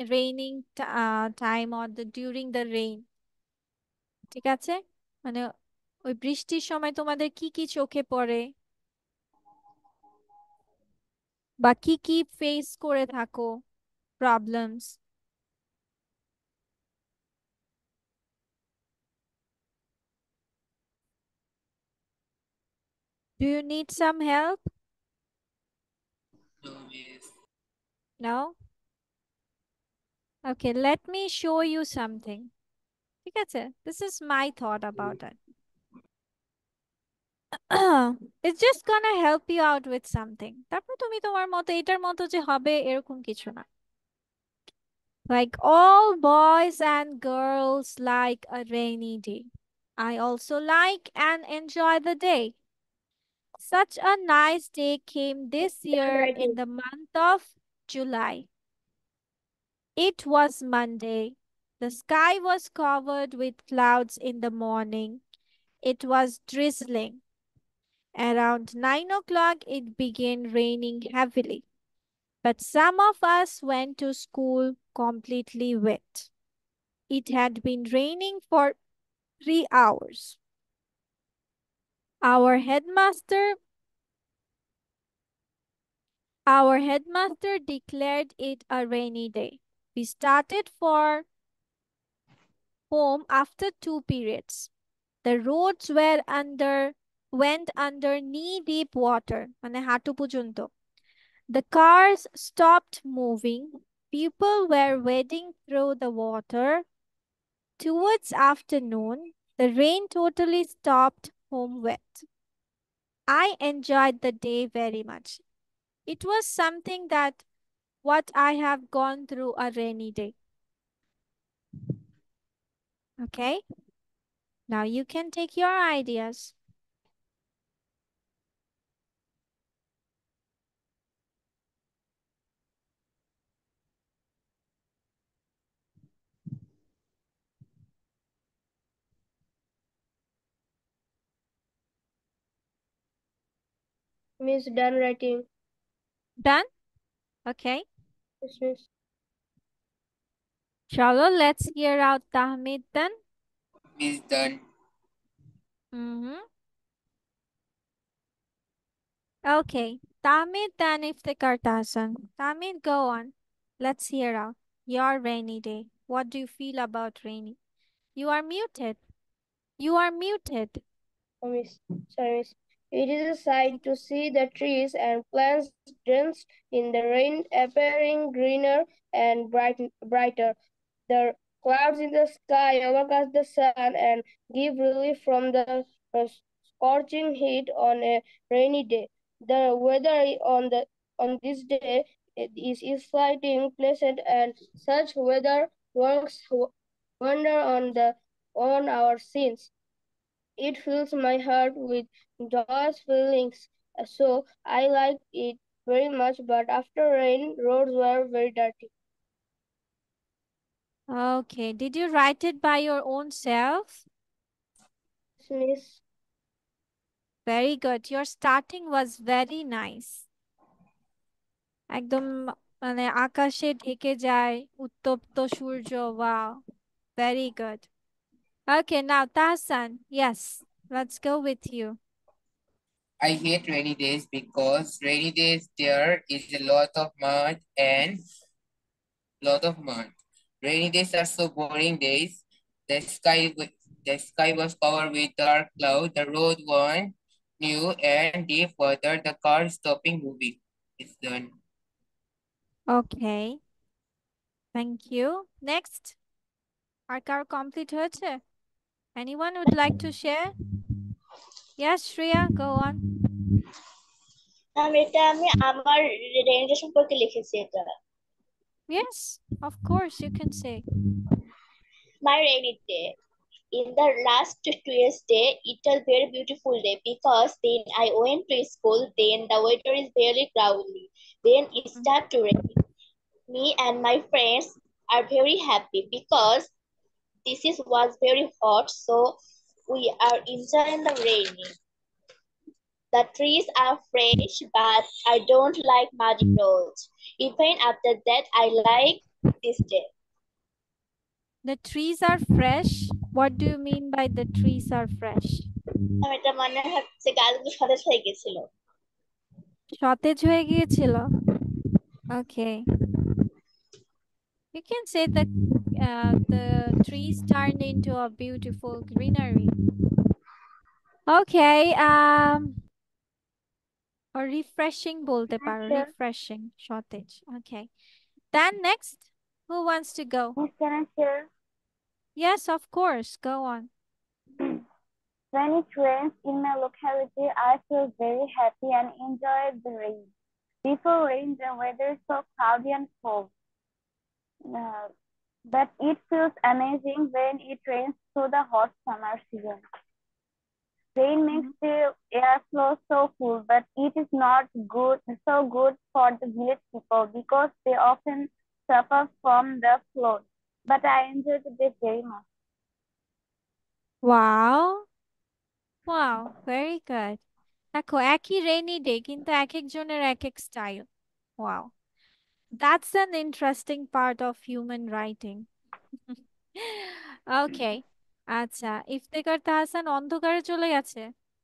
raining time or during the rain? ঠিক আছে? মানে ওই বৃষ্টির সময় তোমাদের কি কি চোখে পড়ে? বা কি কি ফেস করে থাকো? Problems. Do you need some help? No, miss. No? Okay, let me show you something. ঠিক আছে? This is my thought about it. It's just gonna help you out with something. তারপর তুমি তোমার মতো এটার মতো যে হবে এরকম কিছু না. Like all boys and girls like a rainy day. I also like and enjoy the day. Such a nice day came this year in the month of July. It was Monday. The sky was covered with clouds in the morning. It was drizzling. Around 9 o'clock, it began raining heavily. But some of us went to school completely wet. It had been raining for 3 hours. Our headmaster declared it a rainy day. We started for home after 2 periods. The roads went under knee-deep water, মানে হাঁটু পর্যন্ত. The cars stopped moving. People were wading through the water. Towards afternoon, the rain totally stopped home wet. I enjoyed the day very much. It was something that what I have gone through a rainy day. Okay? Now you can take your ideas. Miss, done writing. Done? Okay. Yes, miss. Chalo, let's hear out Tahmid then. Miss done. Okay. Tahmid then Iftikhar Tahsan. Tahmid, go on. Let's hear out your rainy day. What do you feel about rainy? You are muted. You are muted. Oh, miss. Sorry, miss. It is a sight to see the trees and plants drenched in the rain appearing greener and brighter. The clouds in the sky overcast the sun and give relief from the scorching heat on a rainy day. The weather on this day is exciting, pleasant, and such weather works wonder on our sins. It fills my heart with joyous feelings. So I like it very much. But after rain, roads were very dirty. Okay. Did you write it by your own self? Miss. Very good. Your starting was very nice. একদম মানে আকাশে ঢেকে যায় উত্তপ্ত সূর্য wow very good. Okay, now Tahsan, yes, let's go with you. I hate rainy days because rainy days there is a lot of mud and Rainy days are so boring days. The sky was covered with dark clouds. The road was new and deep water. The car stopping moving. It's done. Okay, thank you. Next, our car complete হয়েছে? Anyone would like to share? Yes, Shreya, go on. এটা আমি আমার range সম্পর্কে লিখেছি এটা। Yes, of course you can say. My rainy day. In the last 2 years day, it was very beautiful day because then I went to school. Then the weather is very cloudy. Then it started to rain. Me and my friends are very happy because was very hot, so we are enjoying the rain. The trees are fresh, but I don't like muddy roads. Even after that, I like this day. The trees are fresh. What do you mean by the trees are fresh? এটা মনে হচ্ছে গাছগুলো সতেজ হয়ে গেছিল। সতেজ হয়ে গিয়েছিল? Okay. You can say that the trees turned into a beautiful greenery. Okay, or refreshing বলতে পারো, refreshing, সতেজ. Okay. Then next, who wants to go? Miss, can I share? Yes, of course. Go on. When it rains in my locality, I feel very happy and enjoy the rain. Before rain, the weather is so cloudy and cold. But it feels amazing when it rains through the hot summer season. Rain makes the airflow so full, but it is not so good for the village people because they often suffer from the flood. But I enjoy the day very much. Wow. Wow, very good. দেখো একই rainy day কিন্তু এক একজনের এক এক style. Wow. That's an interesting part of human writing. Okay. আচ্ছা, ইফতেখার তাহসান অন্ধকারে চলে গেছে.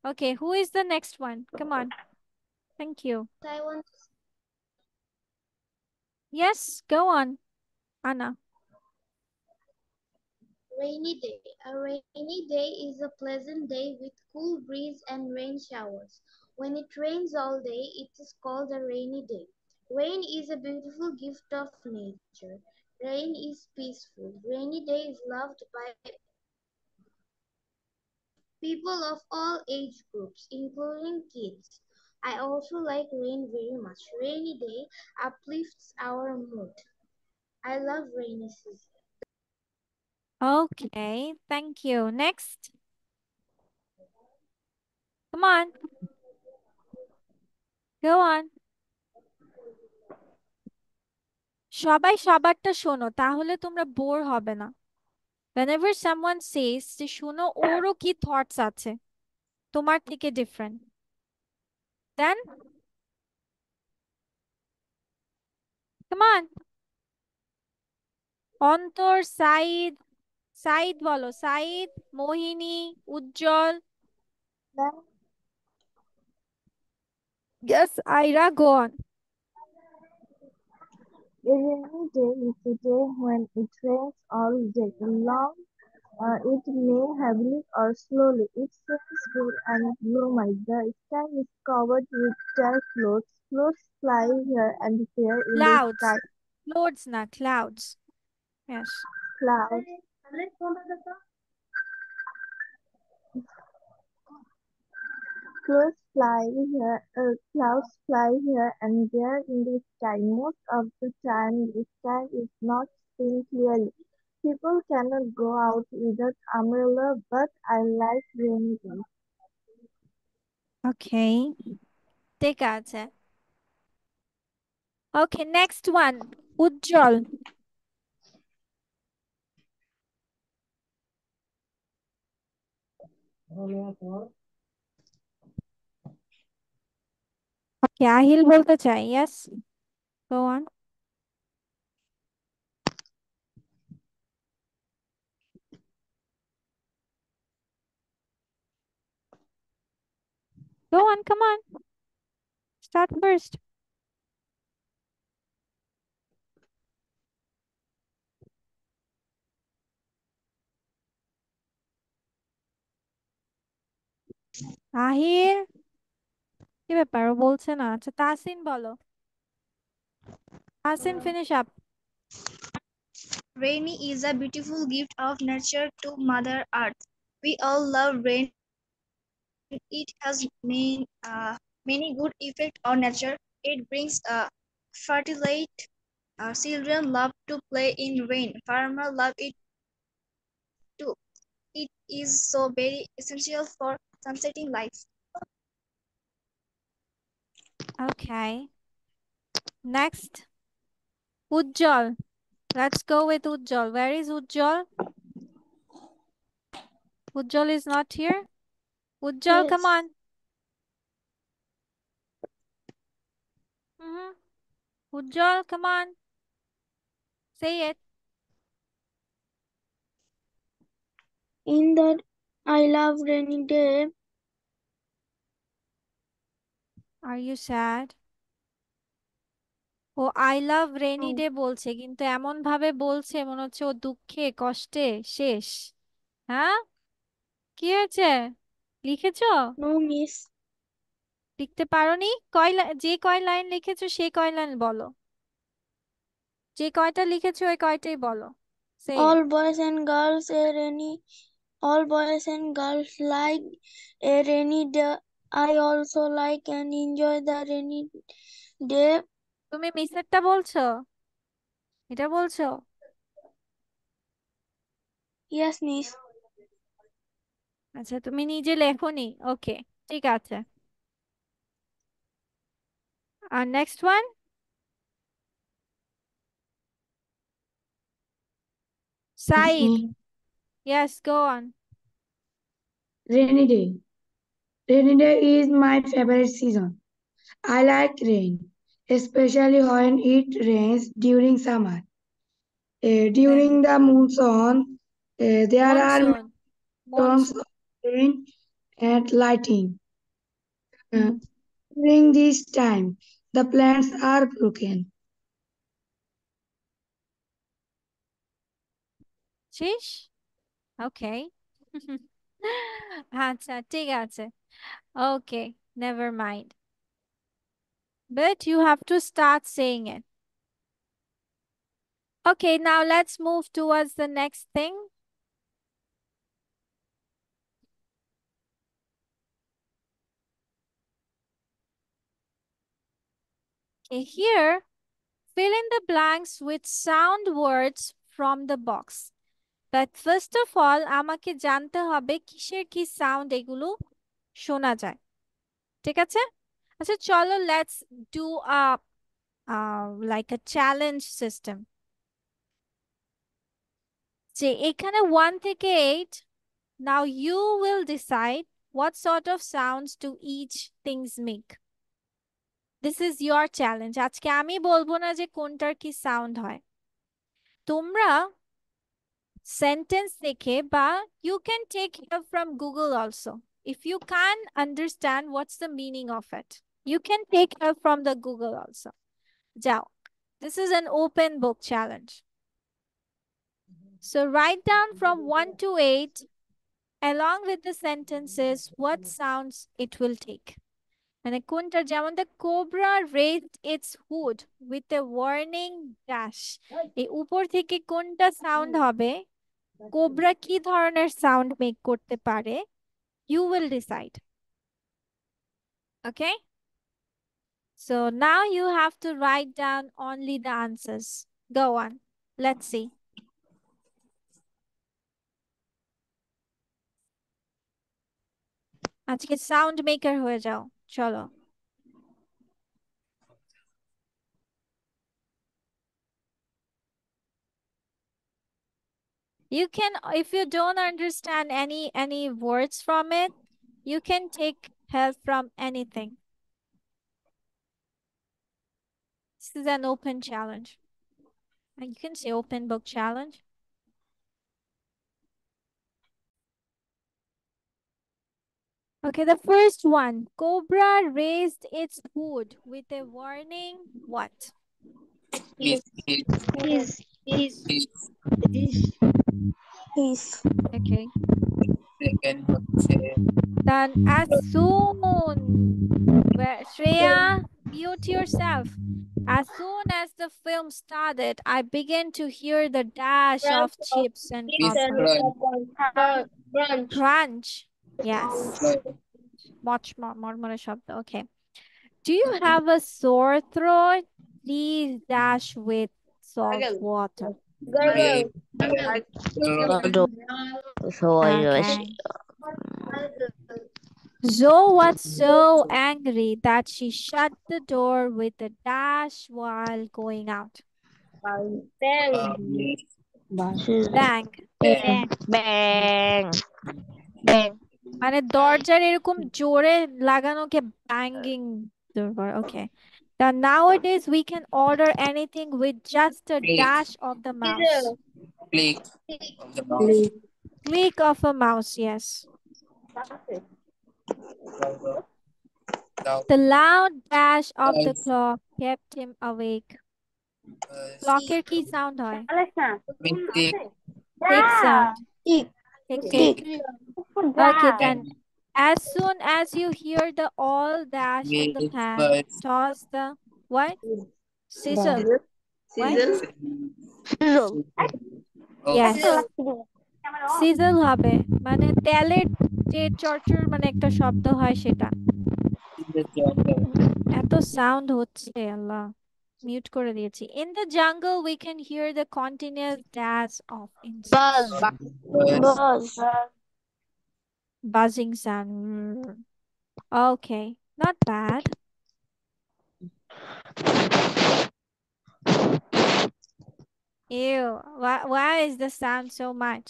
Okay, who is the next one? Come on. Thank you. I want Yes, go on, Anna. rainy day. A rainy day is a pleasant day with cool breeze and rain showers. When it rains all day, it is called a rainy day. Rain is a beautiful gift of nature. Rain is peaceful. Rainy day is loved by people of all age groups, including kids. I also like rain very much. Rainy day uplifts our mood. I love rainy season. Okay, thank you. Next. Come on. Go on. সবাই সবারটা শোনো, তাহলে তোমরা bore হবে না। Whenever someone says যে শোনো ওরও কি থটস আছে তোমার থেকে ডিফারেন্ট, দেন কাম অন। অন্তর, সাইদ, সাইদ বলো, সাইদ, মোহিনী, উজ্জ্বল। Yes, Ira, go on. A rainy day is a day when it rains all day long. It may heavily or slowly. It seems good and gloomy. The sky is covered with dark clouds. Clouds fly here and there in the Clouds. sky. Clouds, not clouds. Yes. Clouds. Clouds fly here and there in the sky. Most of the time, the sky is not seen clearly. People cannot go out without umbrella, but I like rainy days. Okay. ঠিক আছে। Okay, next one. উজ্জ্বল। Okay, Ahil বলতে চাই। Yes, go on. Go on, come on. Start first. Ahir, কি ব্যাপার ও বলছে না? আচ্ছা তাসিন বলো। Tasin, finish up. Rainy is a beautiful gift of nature to Mother Earth. We all love rain. It has many good effects on nature. It brings fertility. Children love to play in rain. Farmers love it too. It is so very essential for sunsetting life. Okay. Next. Ujjwal. Let's go with Ujjwal. Where is Ujjwal? Ujjwal is not here. Ujjwal, come Yes. on. Ujjwal, come on. Say it. In that I love rainy day. Are you sad? ও I love rainy day বলছে, কিন্তু এমন ভাবে বলছে মনে হচ্ছে ও দুঃখে কষ্টে শেষ। হ্যাঁ, কি হয়েছে? লিখেছো? No, miss. লিখতে পারোনি? যে কয় লাইন লিখেছো সেই কয় লাইন বলো। যে কয়টা লিখেছো ওই কয়টাই বলো। Say it. All boys and girls like a rainy day. I also like and enjoy the rainy day. তুমি মিসেরটা বলছো? এটা বলছো? Yes, miss. আচ্ছা, তুমি নিজে লেখোনি। ওকে, ঠিক আছে। আর next one. Saeed. Yes, go on. Rainy day. Rainy day is my favorite season. I like rain, especially when it rains during summer. During the monsoon, there are Monsoon. storms Monsoon. of rain and lightning. During this time, the plants are broken. শেষ? ওকে। আচ্ছা, ঠিক আছে। Okay, never mind. but you have to start saying it. Okay, now let's move towards the next thing. Okay, here, fill in the blanks with sound words from the box. But first of all, আমাকে জানতে হবে কিসের কি sound এগুলো শোনা যায়। ঠিক আছে? আচ্ছা চলো, let's do a like a challenge system. যে এখানে 1 থেকে 8, now you will decide what sort of sounds do each things make. This is your challenge. আজকে আমি বলবো না যে কোনটার কি সাউন্ড হয়। তোমরা সেন্টেন্স দেখে বা you can take help from Google also. If you can't understand what's the meaning of it, you can take help from the Google also. যাও, this is an open book challenge. So write down from 1 to 8 along with the sentences what sounds it will take. মানে কোনটা, যেমন the cobra raised its hood with a warning dash. এই উপর থেকে কোনটা sound হবে, cobra কি ধরনের সাউন্ড মেক করতে পারে, you will decide. Okay? So now you have to write down only the answers. Go on. Let's see. আজকে সাউন্ড মেকার হয়ে যাও, চলো। You can, if you don't understand any words from it, you can take help from anything. This is an open challenge. You can say open book challenge. Okay, the first one. Cobra raised its hood with a warning what? Okay. Then as soon, Shreya, mute yourself. As soon as the film started, I began to hear the dash of chips and popcorn. Crunch. Yes. Much more শব্দ. Okay. Do you have a sore throat? Please dash with salt water. Okay. Zoe was so angry that she shut the door with a dash while going out. Bang. Bang. Bang. Bang. মানে দরজার এরকম জোরে লাগানোকে banging দরকার। Okay. Now nowadays we can order anything with just a dash of the mouse. Click of the mouse. Click of a mouse, yes. The loud dash of the clock kept him awake. Clocker কি sound হয়? Tick sound. Tick. Okay, then as soon as you hear the all dash in the pan, toss the what? Sizzle. What? Yes. Sizzle হবে মানে তেলের যে চরচর মানে একটা শব্দ হয় সেটা। এত সাউন্ড হচ্ছে, আল্লাহ মিউট করে দিয়েছি। In the jungle we can hear the continuous dash of insects. Buzzing sound. Okay, not bad. Ew, why is the sound so much?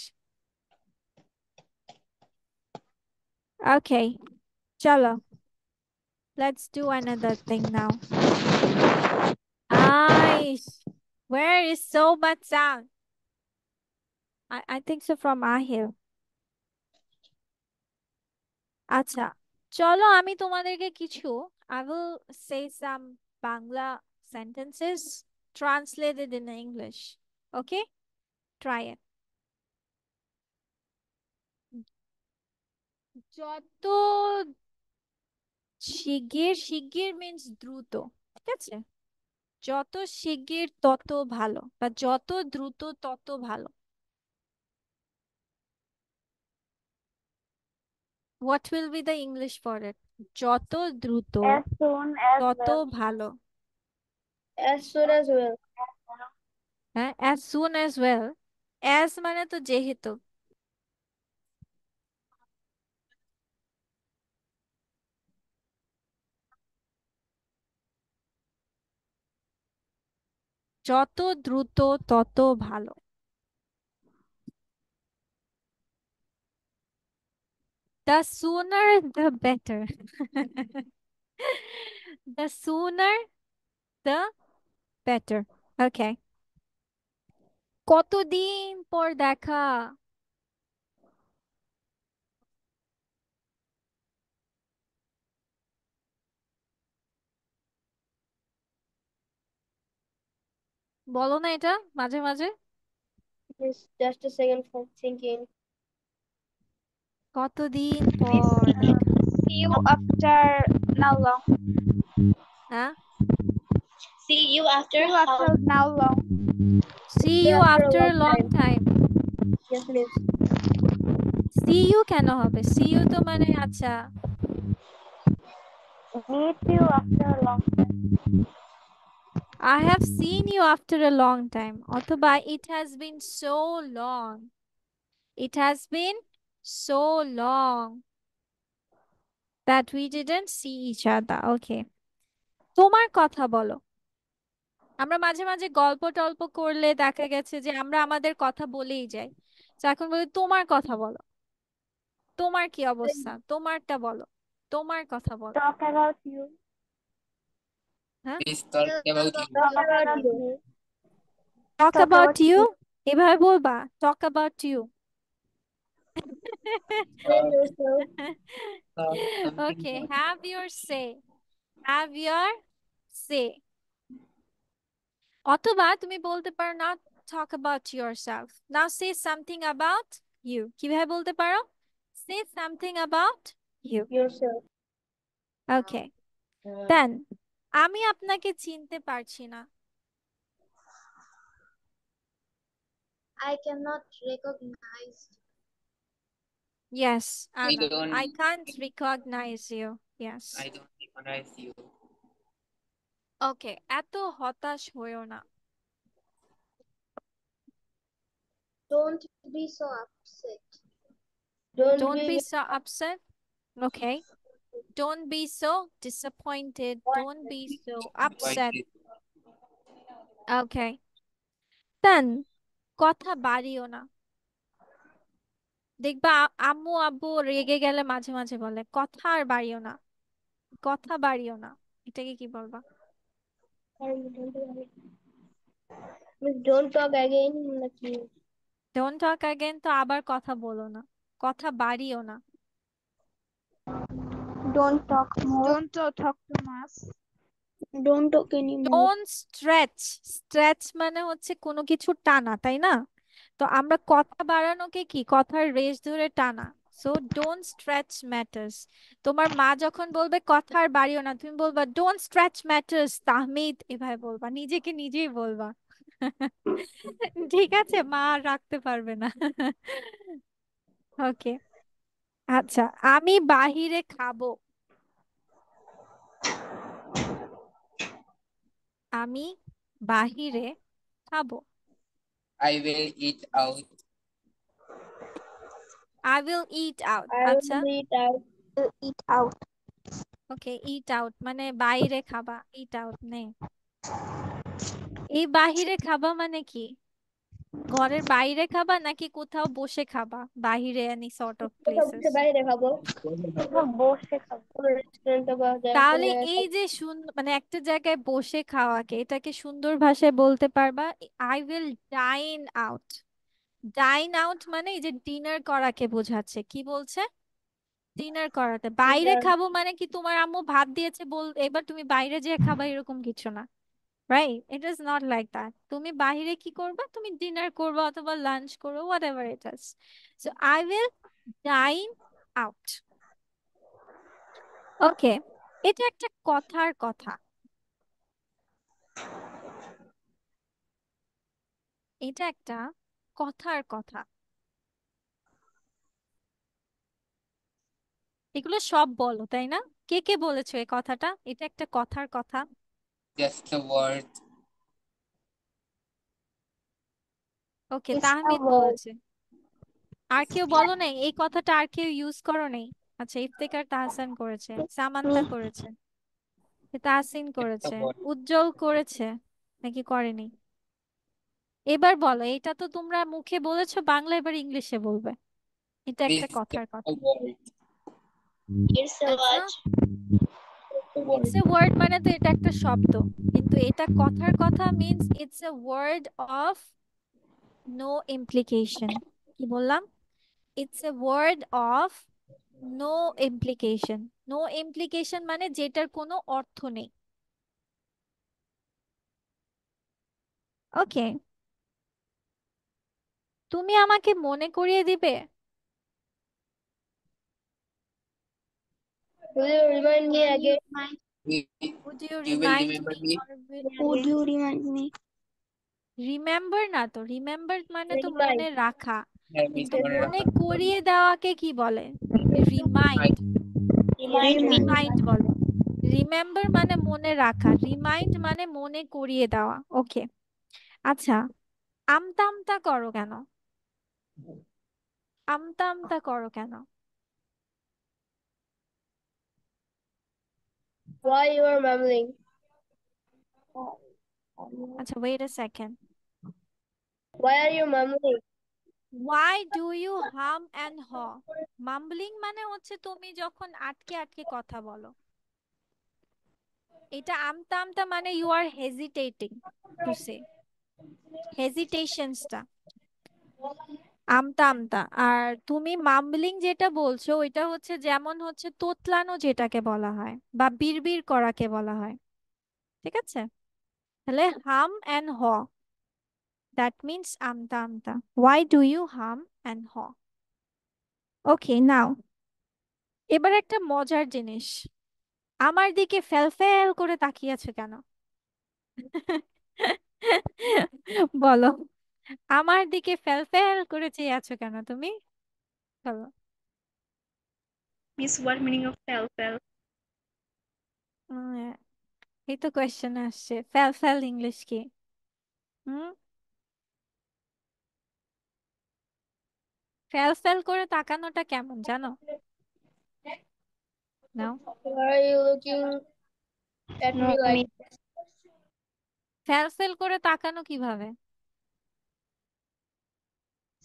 Okay, chalo. Let's do another thing now. Nice. Where is so much sound? I think so from Ahil. আচ্ছা চলো আমি তোমাদেরকে কিছু I will say some Bangla sentences translated in English. Okay? Try it. যত শিগগির means দ্রুত, ঠিক আছে, যত শিগগির তত ভালো বা যত দ্রুত তত ভালো। What will be the English for it? যত দ্রুত As soon as তত well. ভালো। As soon as well. হ্যাঁ, as soon as well. As মানে তো যেহেতু। যত দ্রুত তত ভালো। The sooner the better. The sooner the better. Okay. কতদিন পর দেখা? বলো না এটা মাঝে মাঝে। Just a second for thinking. কতদিন পর দেখা? See you after now long. হ্যাঁ, See you after See you how after now long. see you after a long time. Yes, please. See you কেন হবে? See you তো মানে আচ্ছা। Meet you after a long time. I have seen you after a long time. অথবা it has been so long. It has been so long that we didn't see each other. Okay. তোমার কথা বলো। আমরা মাঝে মাঝে গল্প টল্প করলে দেখা গেছে যে আমরা আমাদের কথা বলেই যাই। তো এখন বলি তোমার কথা বলো। তোমার কি অবস্থা? তোমারটা বলো। তোমার কথা বলো। Talk about you. হ্যাঁ, Please talk about you. Talk about you. talk Talk about about you এভাবে বলবা, talk about you. Explain yourself. Something Okay, about have your say. Have your say. অথবা তুমি বলতে পারো না talk about yourself. Now say something about you. কিভাবে বলতে পারো? Say something about you. Yourself. Okay. Then আমি আপনাকে চিনতে পারছি না। I cannot recognize. Yes, I Anna. don't I can't recognize you. Yes. I don't recognize you. Okay, এত হতাশ হইও না। Don't be so upset. Don't be so upset. Okay. Don't be so disappointed. Don't be so upset. Disappointed. Okay. Then কথা বাড়িও না। দেখবা আম্মু আব্বু রেগে গেলে মাঝে মাঝে বলে কথা আর বাড়িও না, কথা বাড়িও না। এটাকে কি বলবা? Please don't talk again. নাকি? Don't talk again তো আবার কথা বলো না, কথা বাড়িও না। Don't talk more. Don't talk too much. Don't talk anymore. Don't stretch. Stretch মানে হচ্ছে কোনো কিছু টানা, তাই না? তো আমরা কথা বাড়ানোকে কি কথার রেশ ধরে টানা। So don't stretch matters. তোমার মা যখন বলবে কথা আর বাড়িও না, তুমি বলবা ডোন্ট স্ট্রেচ ম্যাটার্স তাহমিদ, এভাবে বলবা, নিজেকে নিজেই বলবা। ঠিক আছে, মা আর রাখতে পারবে না। ওকে, আচ্ছা, আমি বাহিরে খাবো। আমি বাহিরে খাবো। I will eat out. I will eat out. I আচ্ছা, will eat out. Eat out. Okay, eat out মানে বাইরে খাবা, eat out নেই। এই বাহিরে খাবা মানে কি? ঘরের বাইরে খাবা নাকি কোথাও বসে খাবা? বাহিরে any sort of কোথাও places. বসে বাইরে খাবো। কোথাও বসে খাবো। কোনো রেস্টুরেন্টে বা তাহলে এই যে মানে একটা জায়গায় বসে খাওয়াকে এটাকে সুন্দর ভাষায় বলতে পারবা I will dine out. Dine out মানে এই যে ডিনার করাকে বোঝাচ্ছে। কি বলছে? ডিনার করাতে। বাইরে খাবো মানে কি তোমার আম্মু ভাত দিয়েছে বল এবার তুমি বাইরে যেয়ে খাবা এরকম কিছু না, right? It is not like that. তুমি বাইরে কি করবা? তুমি ডিনার করবা অথবা লাঞ্চ করো, whatever it is. So I will dine out. Okay, এটা একটা কথার কথা। এটা একটা কথার কথা। এগুলো সব বলো, তাই না? কে কে বলেছো এই কথাটা? এটা একটা কথার কথা। Just a word. Okay, It's a Tahmid word. বলেছে। আর কেউ বলো নাই এই কথাটা? আর কেউ ইউজ করো নাই? আচ্ছা, ইফতেখার তাহসান করেছে, সামান্তা করেছে, তাহসিন করেছে, উজ্জ্বল করেছে, নাকি করেনি? এবার বলো, এটা তো তোমরা মুখে বলেছো, বাংলা এবার ইংলিশে বলবে। এটা একটা It's কথার কথা। a word. It's a word. It's a word মানে তো এটা একটা শব্দ, কিন্তু এটা কথার কথা means it's a word of no implication. কি বললাম? It's a word of no implication. No implication মানে যেটার কোনো অর্থ নেই। ওকে, তুমি আমাকে মনে করিয়ে দিবে? Will you remind me again? Would you You will remind remember me me? or will Would you remind me? Remember? না তো, রিমেম্বার মানে তো Remind. মনে রাখা, হ্যাঁ, মিস কিন্তু মনে মনে রাখা। করিয়ে দেওয়াকে কি বলে? রিমাইন্ড। Remind me. রিমাইন্ড বলে। রিমেম্বার মানে মনে রাখা, রিমাইন্ড মানে মনে করিয়ে দেওয়া। ওকে, আচ্ছা, আমতা আমতা করো কেন? আমতা আমতা করো কেন? Why you are mumbling? আচ্ছা, wait a second. Why are you mumbling? Why do you hum and haw? মাম্বলিং মানে হচ্ছে তুমি যখন আটকে আটকে কথা বলো। এটা আমতা আমতা মানে you are hesitating to say, হেজিটেশনসটা আমতা আমতা। আর তুমি মাম্বলিং যেটা বলছো ওইটা হচ্ছে যেমন হচ্ছে তোতলানো যেটাকে বলা হয়, বা বিড়বিড় করাকে বলা হয়। ঠিক আছে, তাহলে hum and haw, that means আমতা আমতা। Why do you hum and haw? Okay, নাও এবার একটা মজার জিনিস। আমার দিকে ফেল ফেল করে তাকিয়ে আছো কেন? বলো, আমার দিকে ফেল ফেল করে চেয়ে আছো কেন তুমি? বলো। Miss, what meaning of fell? উম, এই তো কোয়েশ্চেন আসছে, ফেল ফেল ইংলিশ কি? হুম, ফেল ফেল করে তাকানোটা কেমন জানো? নাও, Why are you looking at No, me like me. that? Fail fail করে তাকানো কিভাবে?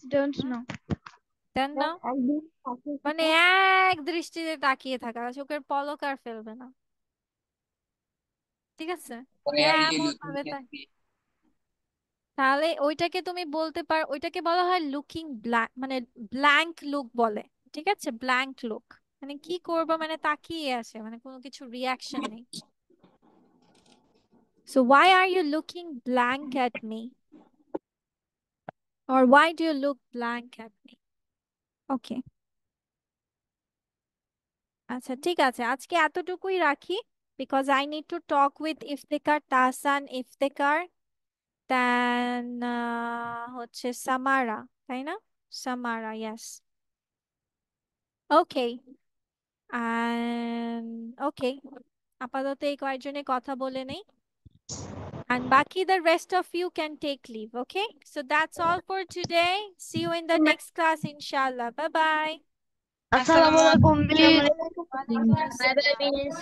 Don't know. দেন না, একদিন তাকিয়ে মানে থাকা। এক দৃষ্টিতে তাকিয়ে থাকা, চোখের পলক আর ফেলবে না। ঠিক আছে, Why are you এমন looking ভাবে at me? তাহলে ওইটাকে তুমি বলতে পারো, ওইটাকে বলা হয় লুকিং ব্ল্যাঙ্ক, মানে ব্ল্যাঙ্ক লুক বলে। ঠিক আছে, ব্ল্যাঙ্ক লুক মানে কি করবো, মানে তাকিয়ে আছে, মানে কোনো কিছু রিয়াকশন নেই। So why are you looking blank at me? Or why do you look blank at me? Okay, আচ্ছা ঠিক আছে, আজকে এতটুকুই রাখি, because I need to talk with Iftikhar, Tahsan, Iftikhar, then হচ্ছে সামারা, তাই না? সামারা, yes. Okay, and okay, আপাতত এই কয়েকজনে কথা বলে নেই, and বাকি the rest of you can take leave. Okay, so that's all for today. See you in the next class, inshallah. Bye bye. Assalamualaikum, Miss. Walaikum Bye bye, assalam. Miss.